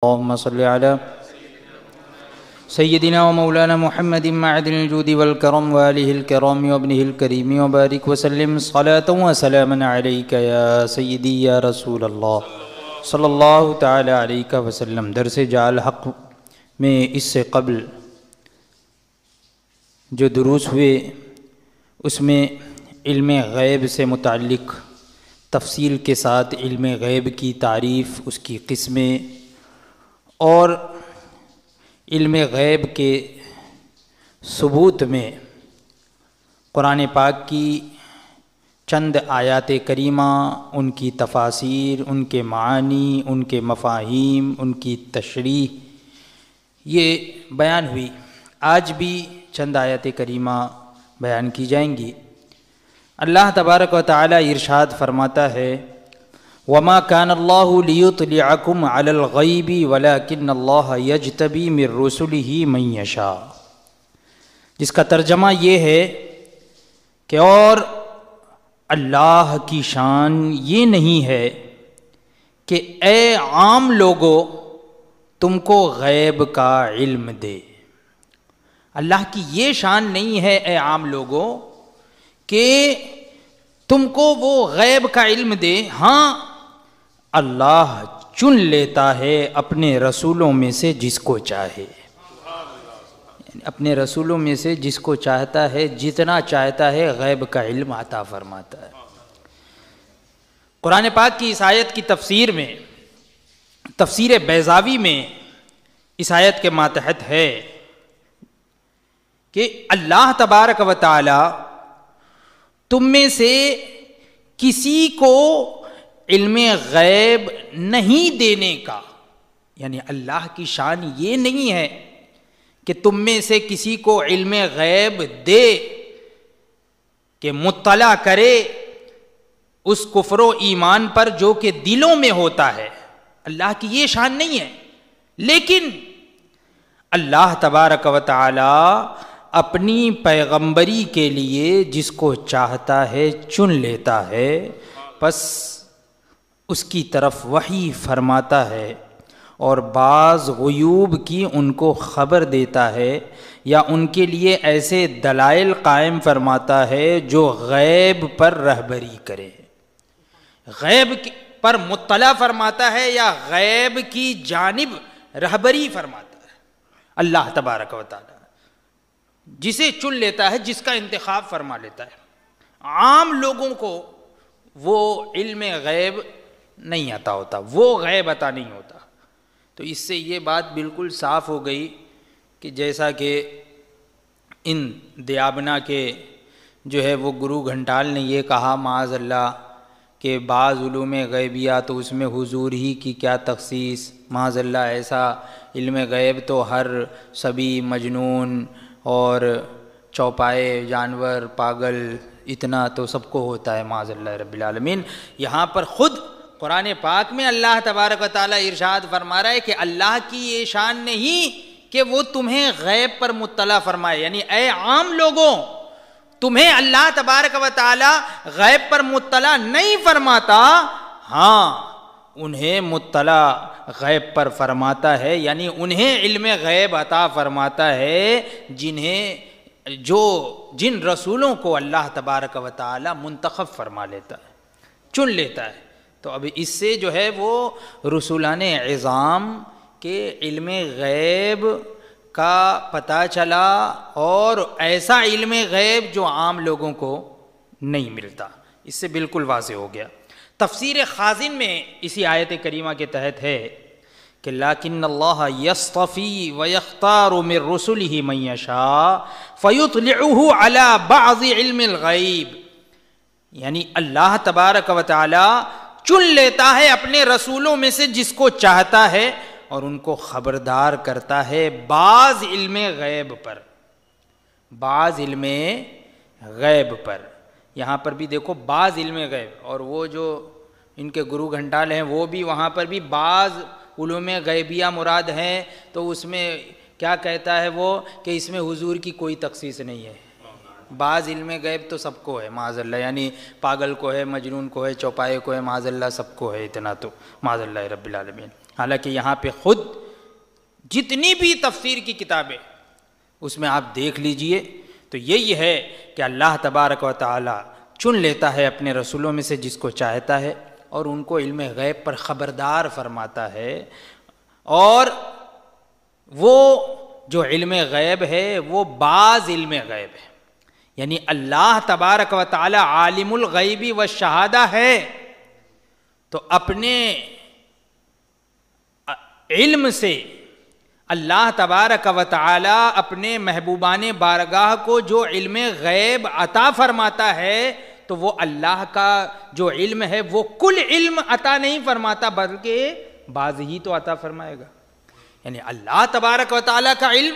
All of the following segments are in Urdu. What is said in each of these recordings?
اللهم صل على سيدنا ومولانا محمد معدن الجود والكرم وآله الكرام وابنه الكريم وبارك وسلم صلاة وسلاما عليك يا سيدي يا رسول الله صلی اللہ تعالی علیہ وسلم۔ درس جعل حق میں اس سے قبل جو دروس ہوئے اس میں علم غیب سے متعلق تفصیل کے ساتھ علم غیب کی تعریف، اس کی قسمیں اور علم غیب کے ثبوت میں قرآن پاک کی چند آیات کریمہ، ان کی تفاسیر، ان کے معانی، ان کے مفاہیم، ان کی تشریح یہ بیان ہوئی۔ آج بھی چند آیات کریمہ بیان کی جائیں گی۔ اللہ تبارک و تعالی ارشاد فرماتا ہے وَمَا كَانَ اللَّهُ لِيُطْلِعَكُمْ عَلَى الْغَيْبِ وَلَكِنَّ اللَّهَ يَجْتَبِي مِن رُّسُلِهِ مَن يَشَاءُ، جس کا ترجمہ یہ ہے کہ اور اللہ کی شان یہ نہیں ہے کہ اے عام لوگو تم کو غیب کا علم دے۔ اللہ کی یہ شان نہیں ہے اے عام لوگو کہ تم کو وہ غیب کا علم دے۔ ہاں، اللہ چن لیتا ہے اپنے رسولوں میں سے جس کو چاہے، یعنی اپنے رسولوں میں سے جس کو چاہتا ہے، جتنا چاہتا ہے غیب کا علم عطا فرماتا ہے۔ قرآن پاک کی اس آیت کی تفسیر میں، تفسیر بیضاوی میں اس آیت کے ماتحت ہے کہ اللہ تبارک و تعالی تم میں سے کسی کو علم غیب نہیں دینے کا، یعنی اللہ کی شان یہ نہیں ہے کہ تم میں سے کسی کو علم غیب دے کہ مطلع کرے اس کفر و ایمان پر جو کہ دلوں میں ہوتا ہے۔ اللہ کی یہ شان نہیں ہے، لیکن اللہ تبارک و تعالی اپنی پیغمبری کے لیے جس کو چاہتا ہے چن لیتا ہے، پس اس کی طرف وحی فرماتا ہے اور بعض غیوب کی ان کو خبر دیتا ہے، یا ان کے لیے ایسے دلائل قائم فرماتا ہے جو غیب پر رہبری کرے، غیب پر مطلع فرماتا ہے یا غیب کی جانب رہبری فرماتا ہے۔ اللہ تبارک و تعالی جسے چن لیتا ہے، جس کا انتخاب فرما لیتا ہے۔ عام لوگوں کو وہ علم غیب نہیں عطا ہوتا، وہ غیب عطا نہیں ہوتا۔ تو اس سے یہ بات بالکل صاف ہو گئی کہ جیسا کہ ان دیابنا کے جو ہے وہ گرو گھنٹال نے یہ کہا معاذ اللہ کہ بعض علوم غیبیہ تو اس میں حضور ہی کی کیا تخصیص، معاذ اللہ ایسا علم غیب تو ہر صبی، مجنون اور چوپائے جانور، پاگل، اتنا تو سب کو ہوتا ہے معاذ اللہ رب العالمین۔ یہاں پر خود قرآن پاک میں اللہ تبارک و تعالی ارشاد فرما رہا ہے کہ اللہ کی یہ شان نہیں کہ وہ تمہیں غیب پر مطلع فرمائے، یعنی اے عام لوگوں تمہیں اللہ تبارک و تعالی غیب پر مطلع نہیں فرماتا، ہاں انہیں مطلع غیب پر فرماتا ہے، یعنی انہیں علم غیب عطا فرماتا ہے جن رسولوں کو اللہ تبارک و تعالی منتخب فرما لیتا ہے، چن لیتا ہے۔ تو اب اس سے جو ہے وہ رسولان عظام کے علم غیب کا پتہ چلا، اور ایسا علم غیب جو عام لوگوں کو نہیں ملتا، اس سے بالکل واضح ہو گیا۔ تفسیر خازن میں اسی آیت کریمہ کے تحت ہے کہ لیکن اللہ یصطفی ویختار من رسلہ من یشاء فیطلعہ علی بعض علم الغیب، یعنی اللہ تبارک و تعالی چن لیتا ہے اپنے رسولوں میں سے جس کو چاہتا ہے اور ان کو خبردار کرتا ہے بعض علم غیب پر، بعض علم غیب پر۔ یہاں پر بھی دیکھو بعض علم غیب، اور وہ جو ان کے گرو گھنٹال ہیں وہ بھی وہاں پر بھی بعض علوم غیبیہ مراد ہیں، تو اس میں کیا کہتا ہے وہ کہ اس میں حضور کی کوئی تخصیص نہیں ہے۔ بعض علم غیب تو سب کو ہے معاذ اللہ، یعنی پاگل کو ہے، مجنون کو ہے، چوپائے کو ہے، معاذ اللہ سب کو ہے، اتنا تو معاذ اللہ رب العالمین۔ حالانکہ یہاں پہ خود جتنی بھی تفسیر کی کتابیں اس میں آپ دیکھ لیجئے تو یہی ہے کہ اللہ تبارک و تعالی چن لیتا ہے اپنے رسولوں میں سے جس کو چاہتا ہے اور ان کو علم غیب پر خبردار فرماتا ہے. اور وہ جو علم غیب ہے وہ بعض علم غیب ہے، یعنی اللہ تبارک و تعالی عالم الغیب والشہادہ ہے، تو اپنے علم سے اللہ تبارک و تعالی اپنے محبوبان بارگاہ کو جو علم غیب عطا فرماتا ہے تو وہ اللہ کا جو علم ہے وہ کل علم عطا نہیں فرماتا بلکہ بعض ہی تو عطا فرمائے گا. یعنی اللہ تبارک و تعالی کا علم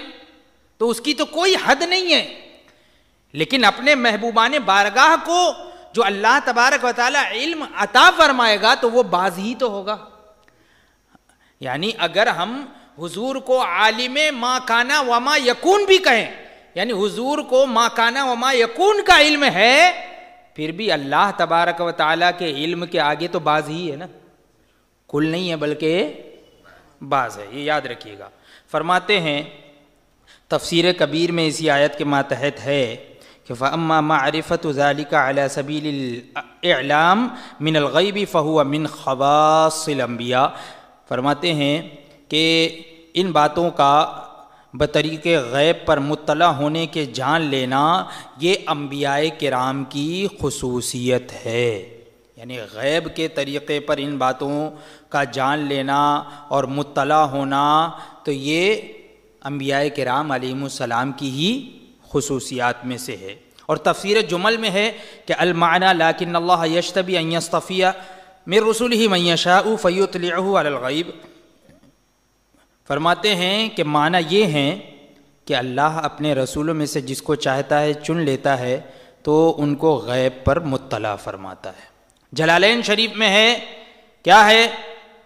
تو اس کی تو کوئی حد نہیں ہے، لیکن اپنے محبوبان بارگاہ کو جو اللہ تبارک و تعالی علم عطا فرمائے گا تو وہ بعض ہی تو ہوگا. یعنی اگر ہم حضور کو عالم ما کانا وما یکون بھی کہیں، یعنی حضور کو ما کانا وما یکون کا علم ہے، پھر بھی اللہ تبارک و تعالیٰ کے علم کے آگے تو بعض ہی ہے نا، کل نہیں ہے بلکہ بعض ہے. یہ یاد رکھیے گا. فرماتے ہیں تفسیر کبیر میں اسی آیت کے ماتحت ہے کہ فَأَمَّا مَعْرِفَةُ ذَلِكَ عَلَى سَبِيلِ الْإِعْلَامِ مِنَ الْغَيْبِ فَهُوَ مِنْ خَوَاصِ الْأَنْبِيَاءِ. فرماتے ہیں کہ ان باتوں کا بطریق غیب پر مطلع ہونے کے جان لینا یہ انبیاء کرام کی خصوصیت ہے. یعنی غیب کے طریقے پر ان باتوں کا جان لینا اور مطلع ہونا تو یہ انبیاء کرام علیہم السلام کی ہی خصوصیات میں سے ہے. اور تفسیر جمل میں ہے کہ المعنی لیکن اللہ یجتبی ان یصطفی من رسلہ من یشاء فیطلعہ علی الغیب. فرماتے ہیں کہ معنی یہ ہیں کہ اللہ اپنے رسولوں میں سے جس کو چاہتا ہے چن لیتا ہے تو ان کو غیب پر مطلع فرماتا ہے. جلالین شریف میں ہے کیا ہے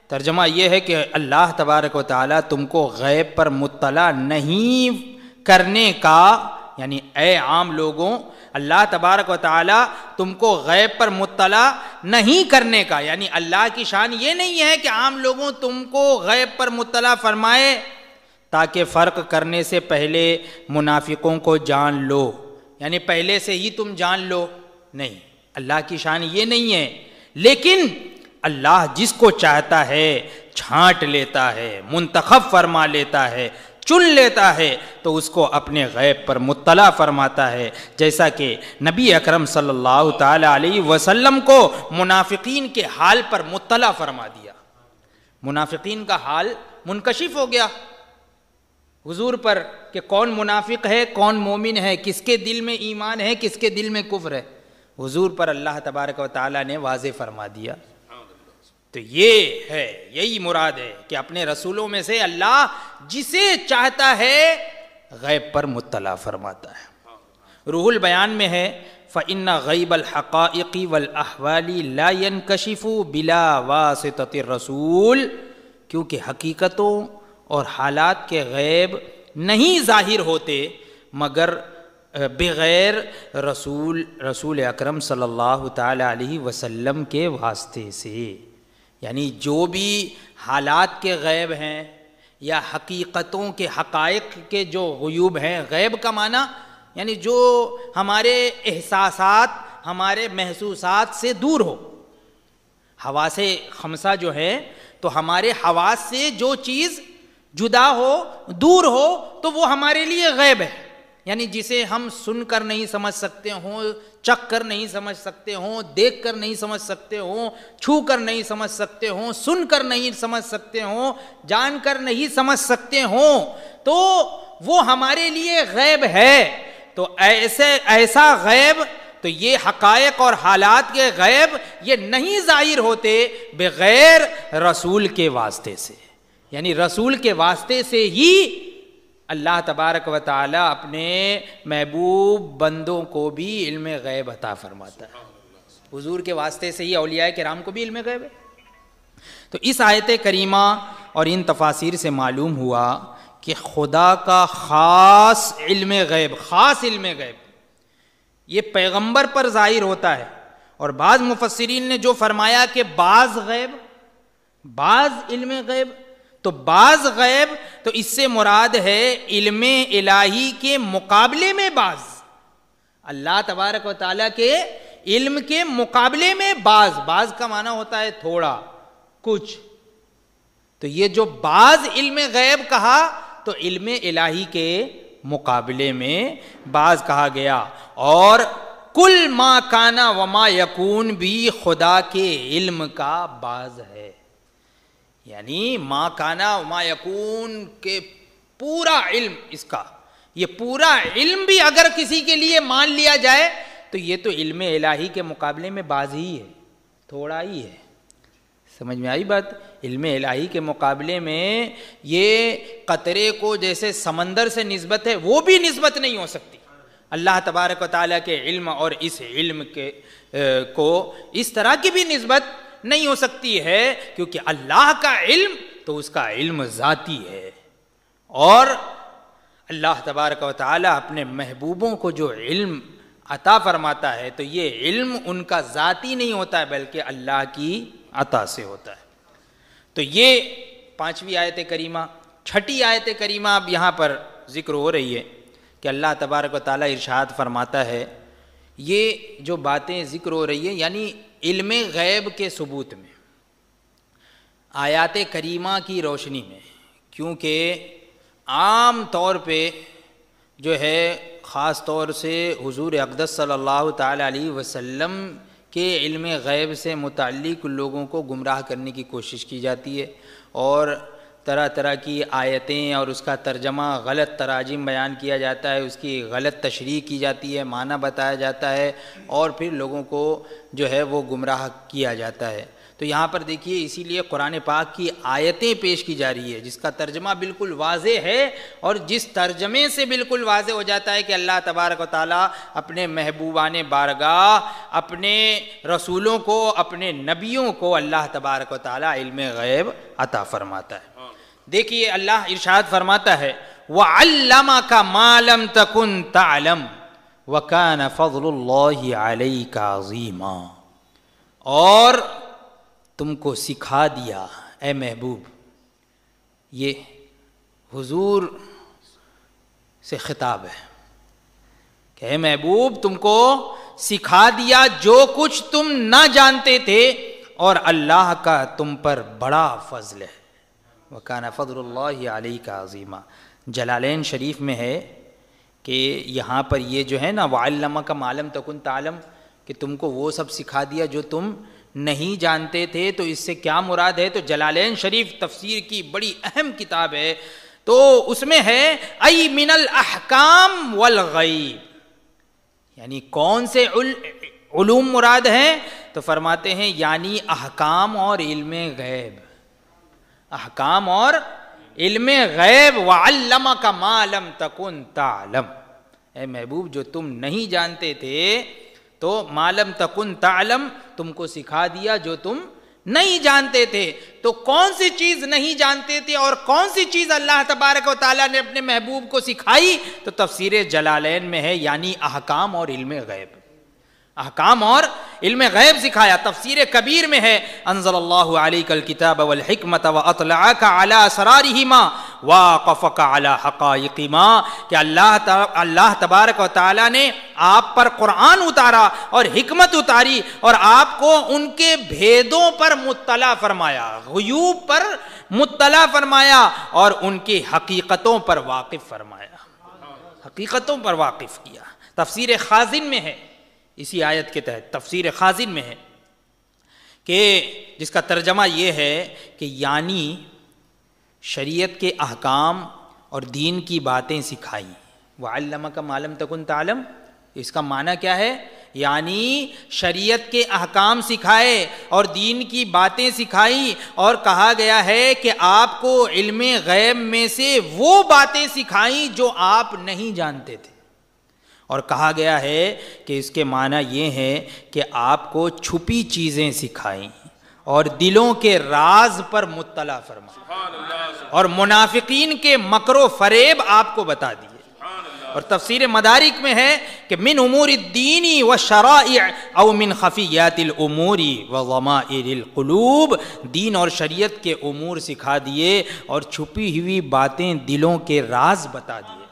ترجمہ یہ ہے کہ اللہ تبارک و تعالیٰ تم کو غیب پر مطلع نہیں کرنے کا، یعنی اے عام لوگوں اللہ تبارک و تعالیٰ تم کو غیب پر مطلع نہیں کرنے کا، یعنی اللہ کی شان یہ نہیں ہے کہ عام لوگوں تم کو غیب پر مطلع فرمائے تاکہ فرق کرنے سے پہلے منافقوں کو جان لو، یعنی پہلے سے ہی تم جان لو. نہیں، اللہ کی شان یہ نہیں ہے، لیکن اللہ جس کو چاہتا ہے چھانٹ لیتا ہے، منتخب فرما لیتا ہے، چن لیتا ہے تو اس کو اپنے غیب پر مطلع فرماتا ہے. جیسا کہ نبی اکرم صلی اللہ تعالی علیہ وسلم کو منافقین کے حال پر مطلع فرما دیا. منافقین کا حال منکشف ہو گیا حضور پر کہ کون منافق ہے کون مومن ہے، کس کے دل میں ایمان ہے کس کے دل میں کفر ہے. حضور پر اللہ تبارک و تعالیٰ نے واضح فرما دیا. تو یہ ہے، یہی مراد ہے کہ اپنے رسولوں میں سے اللہ جسے چاہتا ہے غیب پر مطلع فرماتا ہے. روح البیان میں ہے فَإِنَّ غَيْبَ الْحَقَائِقِ وَالْأَحْوَالِ لَا يَنْكَشِفُ بِلَا وَاسِطَةِ الرَّسُولِ. کیونکہ حقیقتوں اور حالات کے غیب نہیں ظاہر ہوتے مگر بغیر رسول اکرم صلی اللہ تعالی علیہ وسلم کے واسطے سے. یعنی جو بھی حالات کے غیب ہیں یا حقیقتوں کے حقائق کے جو غیوب ہیں، غیب کا معنی یعنی جو ہمارے احساسات ہمارے محسوسات سے دور ہو. حواس خمسہ جو ہے تو ہمارے حواس سے جو چیز جدا ہو دور ہو تو وہ ہمارے لیے غیب ہے. یعنی جسے ہم سن کر نہیں سمجھ سکتے ہوں، چکھ کر نہیں سمجھ سکتے ہوں، دیکھ کر نہیں سمجھ سکتے ہوں، چھو کر نہیں سمجھ سکتے ہوں، سن کر نہیں سمجھ سکتے ہوں، جان کر نہیں سمجھ سکتے ہوں، تو وہ ہمارے لیے غیب ہے. تو ایسا غیب تو یہ حقائق اور حالات کے غیب یہ نہیں ظاہر ہوتے بغیر رسول کے واسطے سے. یعنی رسول کے واسطے سے ہی اللہ تبارک و تعالی اپنے محبوب بندوں کو بھی علم غیب عطا فرماتا ہے. حضور کے واسطے سے ہی اولیاء کرام کو بھی علم غیب ہے. تو اس آیت کریمہ اور ان تفاسیر سے معلوم ہوا کہ خدا کا خاص علم غیب یہ پیغمبر پر ظاہر ہوتا ہے. اور بعض مفسرین نے جو فرمایا کہ بعض علم غیب تو بعض غیب تو اس سے مراد ہے علم الہی کے مقابلے میں بعض، اللہ تبارک و تعالیٰ کے علم کے مقابلے میں بعض کا معنی ہوتا ہے تھوڑا کچھ، تو یہ جو بعض علم غیب کہا تو علم الہی کے مقابلے میں بعض کہا گیا، اور کل ما کانا وما یکون بھی خدا کے علم کا بعض ہے، یعنی ما کانا وما یکون کے پورا علم، اس کا یہ پورا علم بھی اگر کسی کے لیے مان لیا جائے تو یہ تو علم الہی کے مقابلے میں بعض ہی ہے، تھوڑا ہی ہے۔ سمجھ میں آئی بات؟ علم الہی کے مقابلے میں یہ قطرے کو جیسے سمندر سے نسبت ہے وہ بھی نسبت نہیں ہو سکتی اللہ تبارک و تعالیٰ کے علم، اور اس علم کے کو اس طرح کی بھی نسبت نہیں ہو سکتی ہے، کیونکہ اللہ کا علم تو اس کا علم ذاتی ہے، اور اللہ تبارک و تعالیٰ اپنے محبوبوں کو جو علم عطا فرماتا ہے تو یہ علم ان کا ذاتی نہیں ہوتا ہے بلکہ اللہ کی عطا سے ہوتا ہے۔ تو یہ 5ویں آیت کریمہ، 6ٹھی آیت کریمہ اب یہاں پر ذکر ہو رہی ہے کہ اللہ تبارک و تعالیٰ ارشاد فرماتا ہے، یہ جو باتیں ذکر ہو رہی ہیں یعنی علم غیب کے ثبوت میں، آیات کریمہ کی روشنی میں، کیونکہ عام طور پہ جو ہے خاص طور سے حضور اقدس صلی اللہ تعالی علیہ وسلم کے علم غیب سے متعلق لوگوں کو گمراہ کرنے کی کوشش کی جاتی ہے، اور طرح طرح کی آیتیں اور اس کا ترجمہ غلط تراجم بیان کیا جاتا ہے، اس کی غلط تشریح کی جاتی ہے، معنی بتایا جاتا ہے، اور پھر لوگوں کو جو ہے وہ گمراہ کیا جاتا ہے۔ تو یہاں پر دیکھیے اسی لیے قرآن پاک کی آیتیں پیش کی جا رہی ہے جس کا ترجمہ بالکل واضح ہے، اور جس ترجمے سے بالکل واضح ہو جاتا ہے کہ اللہ تبارک و تعالیٰ اپنے محبوبان بارگاہ، اپنے رسولوں کو، اپنے نبیوں کو اللہ تبارک و تعالیٰ علم غیب عطا فرماتا ہے۔ دیکھیے اللہ ارشاد فرماتا ہے وَعَلَّمَكَ مَا لَمْ تَكُنْ تَعْلَمْ وَكَانَ فَضْلُ اللَّهِ عَلَيْكَ عَظِيمًا، اور تم کو سکھا دیا اے محبوب، یہ حضور سے خطاب ہے کہ اے محبوب تم کو سکھا دیا جو کچھ تم نہ جانتے تھے، اور اللہ کا تم پر بڑا فضل ہے۔ وَكَانَ فَضْلُ اللَّهِ عَلَيْكَ عَظِيمًا، جلالین شریف میں ہے کہ یہاں پر یہ جو ہے نا وَعَلَّمَكَ مَا لَمْ تَكُنْ تَعْلَمْ، کہ تم کو وہ سب سکھا دیا جو تم نہیں جانتے تھے، تو اس سے کیا مراد ہے؟ تو جلالین شریف تفسیر کی بڑی اہم کتاب ہے، تو اس میں ہے ای من الاحکام والغیب، یعنی کون سے علوم مراد ہیں؟ تو فرماتے ہیں یعنی احکام اور علم غیب، احکام اور علم غیب۔ وعلمک ما لم تکن تعلم، اے محبوب جو تم نہیں جانتے تھے تو ما لم تکن تعلم، تم کو سکھا دیا جو تم نہیں جانتے تھے۔ تو کون سی چیز نہیں جانتے تھے اور کون سی چیز اللہ تبارک و تعالیٰ نے اپنے محبوب کو سکھائی؟ تو تفسیر جلالین میں ہے یعنی احکام اور علم غیب، احکام اور علم غیب سکھایا۔ تفسیر کبیر میں ہے انزل اللہ علیک الکتاب والحکمت واطلعک علی اسرارہما واقفک علی حقائق ما، کہ اللہ تبارک و تعالیٰ نے آپ پر قرآن اتارا اور حکمت اتاری اور آپ کو ان کے بھیدوں پر مطلع فرمایا، غیوب پر مطلع فرمایا، اور ان کی حقیقتوں پر واقف فرمایا، حقیقتوں پر واقف کیا۔ تفسیر خازن میں ہے، اسی آیت کے تحت تفسیر خازن میں ہے کہ جس کا ترجمہ یہ ہے کہ یعنی شریعت کے احکام اور دین کی باتیں سکھائیں۔ وَعَلَّمَكَ مَا لَمْ تَكُنْ تَعْلَمْ، اس کا معنی کیا ہے؟ یعنی شریعت کے احکام سکھائے اور دین کی باتیں سکھائی، اور کہا گیا ہے کہ آپ کو علم غیب میں سے وہ باتیں سکھائیں جو آپ نہیں جانتے تھے، اور کہا گیا ہے کہ اس کے معنی یہ ہے کہ آپ کو چھپی چیزیں سکھائیں اور دلوں کے راز پر مطلع فرمائیں، اور منافقین کے مکر و فریب آپ کو بتا دیے، اور تفسیر مدارک میں ہے کہ من امور الدین والشرائع او من خفیات الامور وضمائر القلوب، دین اور شریعت کے امور سکھا دیے اور چھپی ہوئی باتیں دلوں کے راز بتا دیے،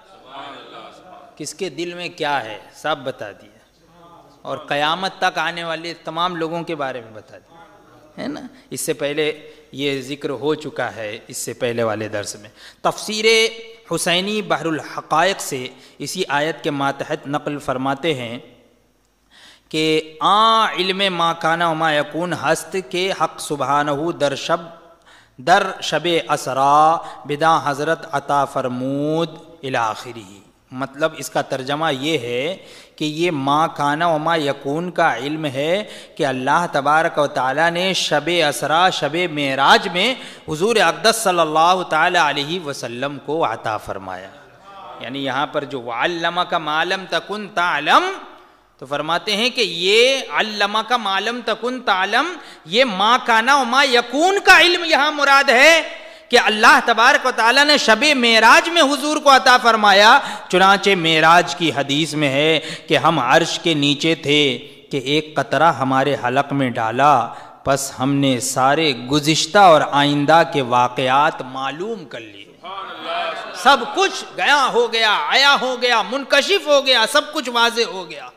کس کے دل میں کیا ہے سب بتا دیے، اور قیامت تک آنے والے تمام لوگوں کے بارے میں بتا دیا ہے نا۔ اس سے پہلے یہ ذکر ہو چکا ہے اس سے پہلے والے درس میں۔ تفسیر حسینی بحر الحقائق سے اسی آیت کے ماتحت نقل فرماتے ہیں کہ علم ما کان و ما یکون ہست کے حق سبحانہ در شب اسرا بدا حضرت عطا فرمود الی آخرہ۔ مطلب اس کا ترجمہ یہ ہے کہ یہ ما کان و ما یکون کا علم ہے کہ اللہ تبارک و تعالیٰ نے شب اسرا شب معراج میں حضور اقدس صلی اللہ تعالی علیہ وسلم کو عطا فرمایا۔ یعنی یہاں پر جو وعلمک ما لم تکن تعلم، تو فرماتے ہیں کہ یہ علمک ما لم تکن تعلم، یہ ما کان و ما یکون کا علم یہاں مراد ہے کہ اللہ تبارک و تعالیٰ نے شب معراج میں حضور کو عطا فرمایا۔ چنانچہ معراج کی حدیث میں ہے کہ ہم عرش کے نیچے تھے کہ ایک قطرہ ہمارے حلق میں ڈالا، پس ہم نے سارے گزشتہ اور آئندہ کے واقعات معلوم کر لیے۔ سب کچھ گیا ہو گیا، آیا ہو گیا، منکشف ہو گیا، سب کچھ واضح ہو گیا،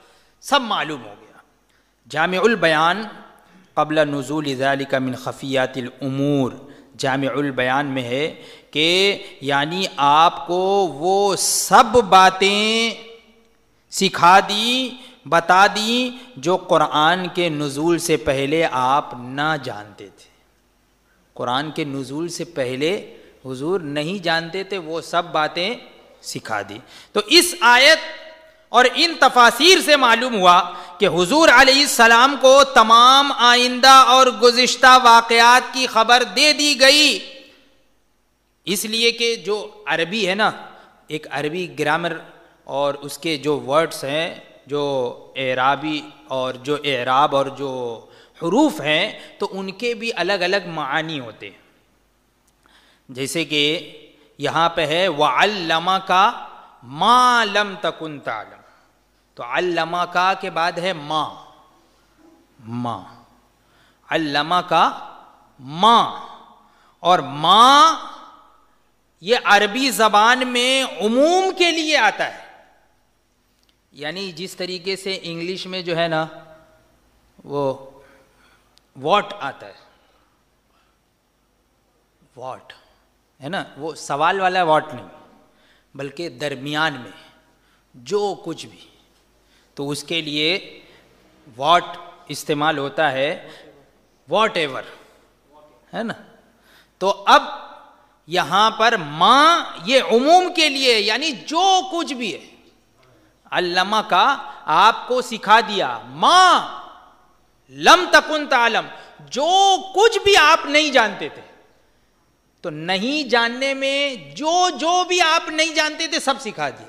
سب معلوم ہو گیا۔ جامع البیان قبل نزول ذلك من خفیات الامور، جامع البیان میں ہے کہ یعنی آپ کو وہ سب باتیں سکھا دی، بتا دی جو قرآن کے نزول سے پہلے آپ نہ جانتے تھے۔ قرآن کے نزول سے پہلے حضور نہیں جانتے تھے، وہ سب باتیں سکھا دی۔ تو اس آیت اور ان تفاسیر سے معلوم ہوا کہ حضور علیہ السلام کو تمام آئندہ اور گزشتہ واقعات کی خبر دے دی گئی، اس لیے کہ جو عربی ہے نا، ایک عربی گرامر اور اس کے جو ورڈز ہیں، جو اعرابی اور جو اعراب اور جو حروف ہیں، تو ان کے بھی الگ الگ معانی ہوتے ہیں۔ جیسے کہ یہاں پہ ہے وَعَلَّمَكَ مَا لَمْ تَكُنْ تَعْلَمُ، تو علمہ کے بعد ہے ما، علمہ کا ما، اور ما یہ عربی زبان میں عموم کے لیے آتا ہے۔ یعنی جس طریقے سے انگلش میں جو ہے نا وہ واٹ آتا ہے، واٹ ہے نا، وہ سوال والا واٹ نہیں بلکہ درمیان میں جو کچھ بھی، تو اس کے لیے واٹ استعمال ہوتا ہے، واٹ ایور ہے نا۔ تو اب یہاں پر ما یہ عموم کے لیے، یعنی جو کچھ بھی ہے، علمہ کا آپ کو سکھا دیا، ما لم تکن تعلم جو کچھ بھی آپ نہیں جانتے تھے، تو نہیں جاننے میں جو بھی آپ نہیں جانتے تھے سب سکھا دیا۔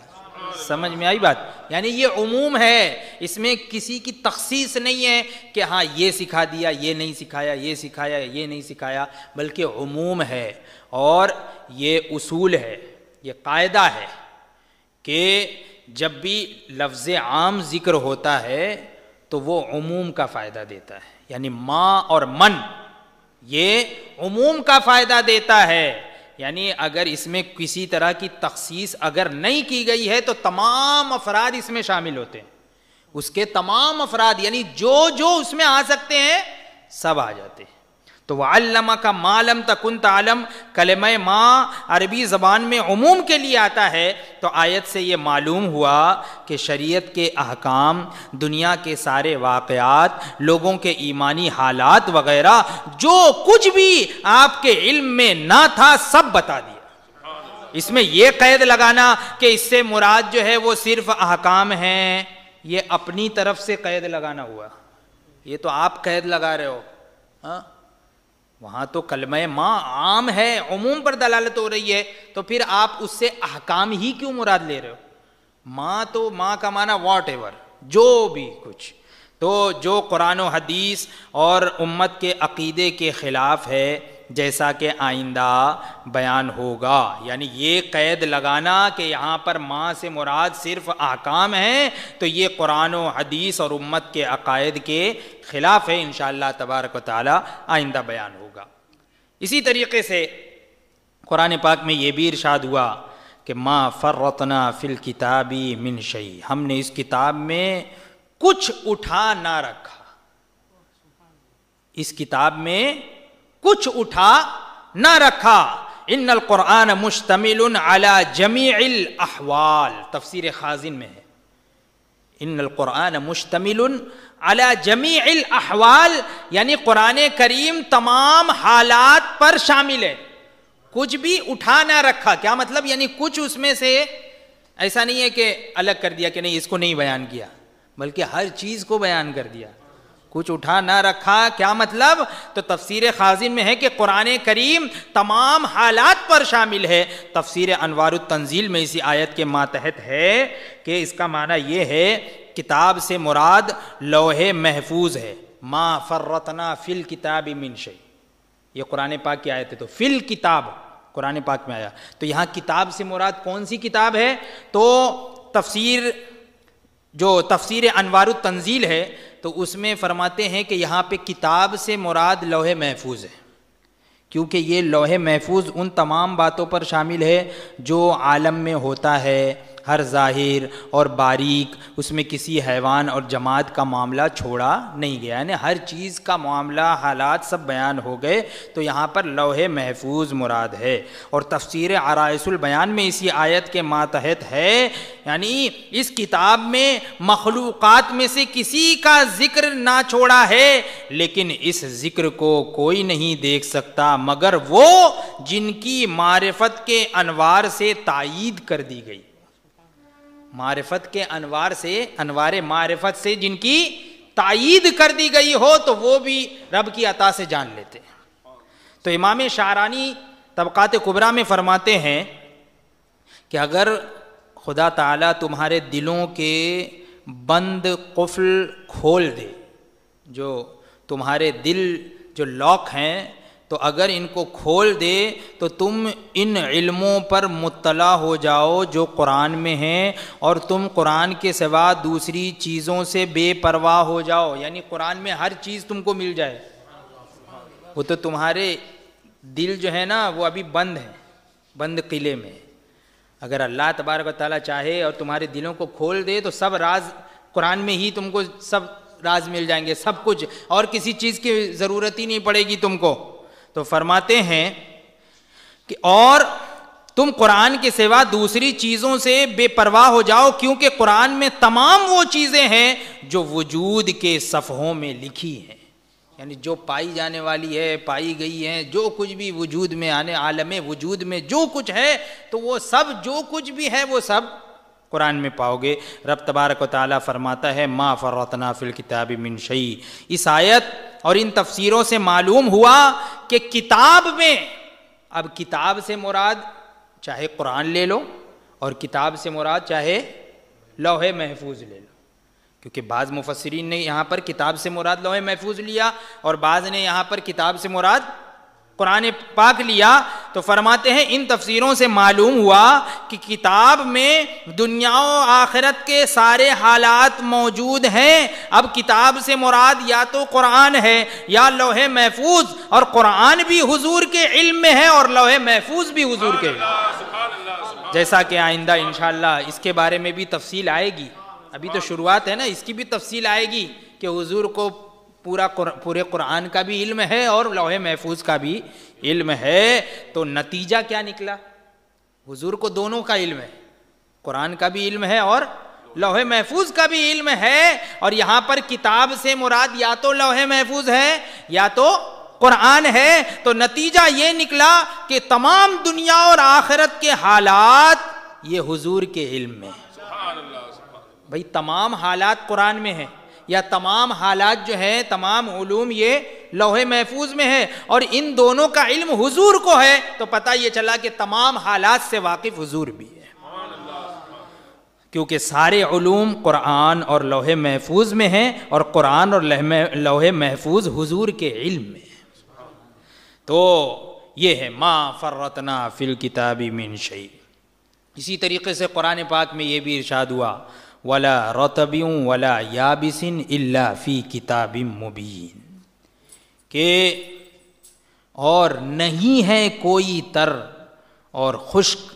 سمجھ میں آئی بات؟ یعنی یہ عموم ہے، اس میں کسی کی تخصیص نہیں ہے کہ ہاں یہ سکھا دیا، یہ نہیں سکھایا، یہ سکھایا، یہ نہیں سکھایا، بلکہ عموم ہے۔ اور یہ اصول ہے، یہ قاعدہ ہے کہ جب بھی لفظ عام ذکر ہوتا ہے تو وہ عموم کا فائدہ دیتا ہے، یعنی ما اور من یہ عموم کا فائدہ دیتا ہے۔ یعنی اگر اس میں کسی طرح کی تخصیص اگر نہیں کی گئی ہے تو تمام افراد اس میں شامل ہوتے ہیں، اس کے تمام افراد، یعنی جو اس میں آ سکتے ہیں سب آ جاتے ہیں۔ تو وَعَلَّمَكَ مَا لَمْ تَكُنْ تَعْلَمْ، کلمہ ما عربی زبان میں عموم کے لیے آتا ہے۔ تو آیت سے یہ معلوم ہوا کہ شریعت کے احکام، دنیا کے سارے واقعات، لوگوں کے ایمانی حالات وغیرہ جو کچھ بھی آپ کے علم میں نہ تھا سب بتا دیا۔ اس میں یہ قید لگانا کہ اس سے مراد جو ہے وہ صرف احکام ہیں، یہ اپنی طرف سے قید لگانا ہوا، یہ تو آپ قید لگا رہے ہو۔ ہاں، وہاں تو کلمہ ما عام ہے، عموم پر دلالت ہو رہی ہے، تو پھر آپ اس سے احکام ہی کیوں مراد لے رہے ہو؟ ما کا معنی واٹ ایور، جو بھی کچھ، تو جو قرآن و حدیث اور امت کے عقیدے کے خلاف ہے جیسا کہ آئندہ بیان ہوگا. یعنی یہ قید لگانا کہ یہاں پر ماں سے مراد صرف احکام ہیں تو یہ قرآن و حدیث اور امت کے عقائد کے خلاف ہے. انشاءاللہ تبارک و تعالی آئندہ بیان ہوگا. اسی طریقے سے قرآن پاک میں یہ بھی ارشاد ہوا کہ ما فرطنا فی الکتاب من شیء، ہم نے اس کتاب میں کچھ اٹھا نہ رکھا. اس کتاب میں کچھ اٹھا نہ رکھا. ان القرآن مشتمل علی جمیع الاحوال، تفسیر خازن میں ہے ان القرآن مشتمل علی جمیع الاحوال، یعنی قرآن کریم تمام حالات پر شامل ہے. کچھ بھی اٹھا نہ رکھا. کیا مطلب؟ یعنی کچھ اس میں سے ایسا نہیں ہے کہ الگ کر دیا کہ نہیں اس کو نہیں بیان کیا، بلکہ ہر چیز کو بیان کر دیا. کچھ اٹھا نہ رکھا کیا مطلب؟ تو تفسیر خازن میں ہے کہ قرآن کریم تمام حالات پر شامل ہے. تفسیر انوار التنزیل میں اسی آیت کے ماتحت ہے کہ اس کا معنی یہ ہے کتاب سے مراد لوح محفوظ ہے. ما فرطنا فی الکتاب من شیء، یہ قرآن پاک کی آیت ہے. تو فی الکتاب قرآن پاک میں آیا. تو یہاں کتاب سے مراد کون سی کتاب ہے؟ تو تفسیر انوار التنزیل ہے تو اس میں فرماتے ہیں کہ یہاں پہ کتاب سے مراد لوح محفوظ ہے، کیونکہ یہ لوح محفوظ ان تمام باتوں پر شامل ہے جو عالم میں ہوتا ہے، ہر ظاہر اور باریک، اس میں کسی حیوان اور جماعت کا معاملہ چھوڑا نہیں گیا، یعنی ہر چیز کا معاملہ حالات سب بیان ہو گئے. تو یہاں پر لوح محفوظ مراد ہے. اور تفسیر عرائس البیان میں اسی آیت کے ماتحت ہے، یعنی اس کتاب میں مخلوقات میں سے کسی کا ذکر نہ چھوڑا ہے، لیکن اس ذکر کو کوئی نہیں دیکھ سکتا مگر وہ جن کی معرفت کے انوار سے تائید کر دی گئی. معرفت کے انوار سے، انوار معرفت سے جن کی تائید کر دی گئی ہو تو وہ بھی رب کی عطا سے جان لیتے ہیں. تو امام شعرانی طبقات کبریٰ میں فرماتے ہیں کہ اگر خدا تعالیٰ تمہارے دلوں کے بند قفل کھول دے، جو تمہارے دل جو لاک ہیں، تو اگر ان کو کھول دے تو تم ان علموں پر مطلع ہو جاؤ جو قرآن میں ہیں، اور تم قرآن کے سوا دوسری چیزوں سے بے پرواہ ہو جاؤ. یعنی قرآن میں ہر چیز تم کو مل جائے. وہ تو تمہارے دل جو ہے نا وہ ابھی بند ہیں، بند قلعے میں. اگر اللہ تبارک و تعالیٰ چاہے اور تمہارے دلوں کو کھول دے تو سب راز قرآن میں ہی تم کو سب راز مل جائیں گے، سب کچھ، اور کسی چیز کی ضرورت ہی نہیں پڑے گی تم کو. تو فرماتے ہیں کہ اور تم قرآن کے سوا دوسری چیزوں سے بے پرواہ ہو جاؤ، کیونکہ قرآن میں تمام وہ چیزیں ہیں جو وجود کے صفحوں میں لکھی ہیں. یعنی جو پائی جانے والی ہے، پائی گئی ہیں، جو کچھ بھی وجود میں آنے، عالم وجود میں جو کچھ ہے، تو وہ سب جو کچھ بھی ہے وہ سب قرآن میں پاؤ گے. رب تبارک و تعالیٰ فرماتا ہے ما فرطنا فی الکتاب من شیء. اس آیت اور ان تفسیروں سے معلوم ہوا کہ کتاب میں، اب کتاب سے مراد چاہے قرآن لے لو، اور کتاب سے مراد چاہے لوح محفوظ لے لو، کیونکہ بعض مفسرین نے یہاں پر کتاب سے مراد لوح محفوظ لیا اور بعض نے یہاں پر کتاب سے مراد قرآن پاک لیا. تو فرماتے ہیں ان تفسیروں سے معلوم ہوا کہ کتاب میں دنیا و آخرت کے سارے حالات موجود ہیں. اب کتاب سے مراد یا تو قرآن ہے یا لوح محفوظ، اور قرآن بھی حضور کے علم میں ہے اور لوح محفوظ بھی حضور کے علم میں. جیسا کہ آئندہ انشاءاللہ اس کے بارے میں بھی تفصیل آئے گی. ابھی تو شروعات ہے نا، اس کی بھی تفصیل آئے گی کہ حضور کو پورے قرآن کا بھی علم ہے اور لوح محفوظ کا بھی علم ہے. تو نتیجہ کیا نکلا؟ حضور کو دونوں کا علم ہے، قرآن کا بھی علم ہے اور لوح محفوظ کا بھی علم ہے. اور یہاں پر کتاب سے مراد یا تو لوح محفوظ ہے یا تو قرآن ہے. تو نتیجہ یہ نکلا کہ تمام دنیا اور آخرت کے حالات یہ حضور کے علم میں. بھئی تمام حالات قرآن میں ہیں یا تمام حالات جو ہیں، تمام علوم یہ لوح محفوظ میں ہے، اور ان دونوں کا علم حضور کو ہے. تو پتہ یہ چلا کہ تمام حالات سے واقف حضور بھی ہے، کیونکہ سارے علوم قرآن اور لوح محفوظ میں ہیں، اور قرآن اور لوح محفوظ حضور کے علم میں. تو یہ ہے ما فرطنا فی الکتاب من شیء۔ اسی طریقے سے قرآن پاک میں یہ بھی ارشاد ہوا ولا رطب ولا یابس الا فی کتاب مبین، کہ اور نہیں ہے کوئی تر اور خشک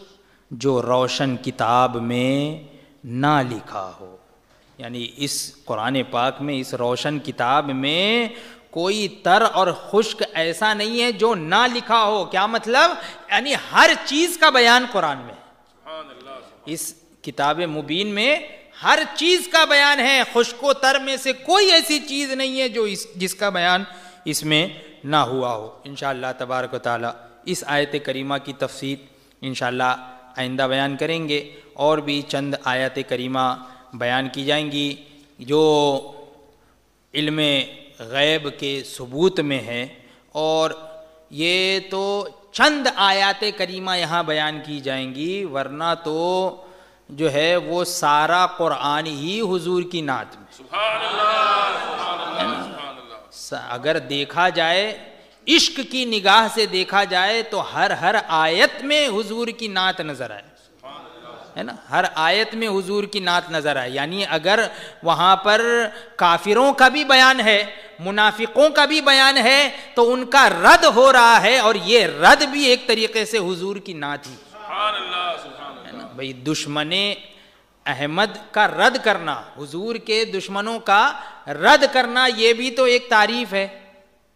جو روشن کتاب میں نہ لکھا ہو۔ یعنی اس قرآن پاک میں، اس روشن کتاب میں کوئی تر اور خشک ایسا نہیں ہے جو نہ لکھا ہو۔ کیا مطلب؟ یعنی ہر چیز کا بیان قرآن میں، اس کتاب مبین میں ہر چیز کا بیان ہے، خشک و تر میں سے کوئی ایسی چیز نہیں ہے جو جس کا بیان اس میں نہ ہوا ہو۔ انشاءاللہ تبارک و تعالی اس آیت کریمہ کی تفسیر انشاءاللہ آئندہ بیان کریں گے، اور بھی چند آیات کریمہ بیان کی جائیں گی جو علم غیب کے ثبوت میں ہے، اور یہ تو چند آیات کریمہ یہاں بیان کی جائیں گی، ورنہ تو جو ہے وہ سارا قرآن ہی حضور کی نعت میں۔ سبحان اللہ۔ اگر دیکھا جائے، عشق کی نگاہ سے دیکھا جائے تو ہر آیت میں حضور کی نعت نظر آئے، ہے نا، ہر آیت میں حضور کی نعت نظر آئے۔ یعنی اگر وہاں پر کافروں کا بھی بیان ہے، منافقوں کا بھی بیان ہے، تو ان کا رد ہو رہا ہے، اور یہ رد بھی ایک طریقے سے حضور کی نعت ہی ہے نا۔ بھئی دشمن احمد کا رد کرنا، حضور کے دشمنوں کا رد کرنا، یہ بھی تو ایک تعریف ہے،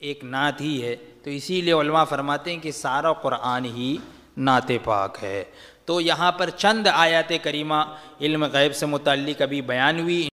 ایک نعت ہی ہے۔ تو اسی لیے علماء فرماتے ہیں کہ سارا قرآن ہی نعت پاک ہے۔ تو یہاں پر چند آیات کریمہ علم غیب سے متعلق ابھی بیان ہوئی۔